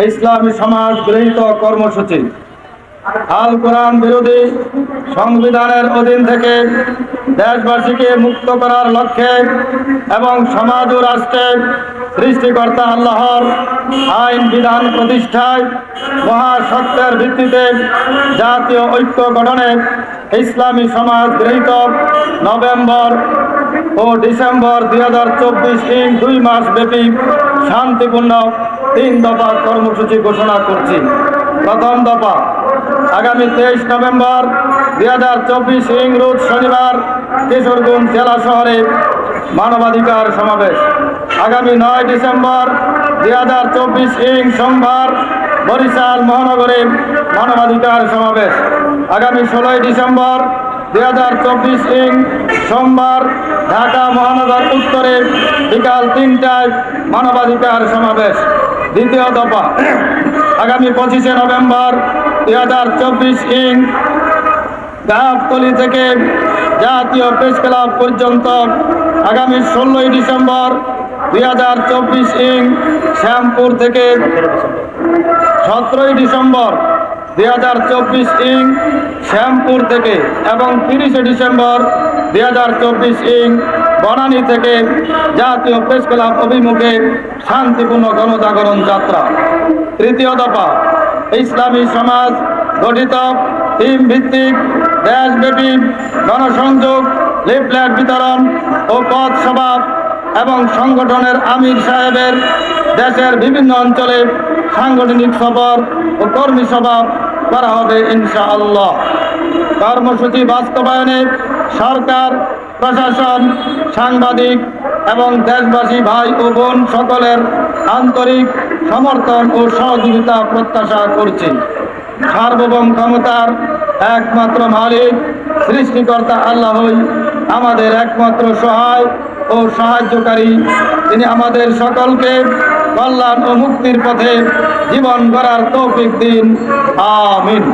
ইসলামী সমাজ গৃহীত কর্মসূচি আল কোরআন বিরোধী সংবিধানের অধীন থেকে দেশবাসীকে মুক্ত করার লক্ষ্যে এবং সমাজ ও রাষ্ট্রে সৃষ্টিকর্তা আল্লাহর আইন বিধান প্রতিষ্ঠায় মহাসত্যের ভিত্তিতে জাতীয় ঐক্য গঠনে ইসলামী সমাজ গৃহীত নভেম্বর ও ডিসেম্বর 2024 2 মাস ব্যাপী শান্তিপূর্ণ 3 দফা কর্মসূচি ঘোষণা করছি। প্রথম দফা, আগামী 23 নভেম্বর 2024 রোজ শনিবার কিশোরগঞ্জ জেলা শহরে মানবাধিকার সমাবেশ। আগামী 9 ডিসেম্বর 2024 সোমবার বরিশাল মহানগরে মানবাধিকার সমাবেশ। আগামী 16 ডিসেম্বর 2024 সোমবার ঢাকা মহানগর উত্তরে বিকাল 3টায় মানবাধিকার সমাবেশ। দ্বিতীয় দফা, আগামী 25 নভেম্বর 2024 গাবতলী থেকে জাতীয় প্রেস ক্লাব পর্যন্ত, আগামী 16 ডিসেম্বর 2024 শ্যামপুর থেকে 17 ডিসেম্বর 2024 শ্যামপুর থেকে এবং 30 ডিসেম্বর 2024 বনানী থেকে জাতীয় প্রেস ক্লাব অভিমুখে শান্তিপূর্ণ গণজাগরণ যাত্রা। তৃতীয় দফা, ইসলামী সমাজ গঠিত টিম ভিত্তিক দেশব্যাপী গণসংযোগ, লিফলেট বিতরণ ও পথসভা এবং সংগঠনের আমির সাহেবের দেশের বিভিন্ন অঞ্চলে সাংগঠনিক সফর ও কর্মী সভা করা হবে ইনশাআল্লাহ। কর্মসূচি বাস্তবায়নে সরকার, প্রশাসন, সাংবাদিক এবং দেশবাসী ভাই ও বোন সকলের আন্তরিক সমর্থন ও সহযোগিতা প্রত্যাশা করছি। সার্বভৌম ক্ষমতার একমাত্র মালিক সৃষ্টিকর্তা আল্লাহই আমাদের একমাত্র সহায় ও সাহায্যকারী। তিনি আমাদের সকলকে কল্যাণ ও মুক্তির পথে জীবন গড়ার তৌফিক দিন। আমিন।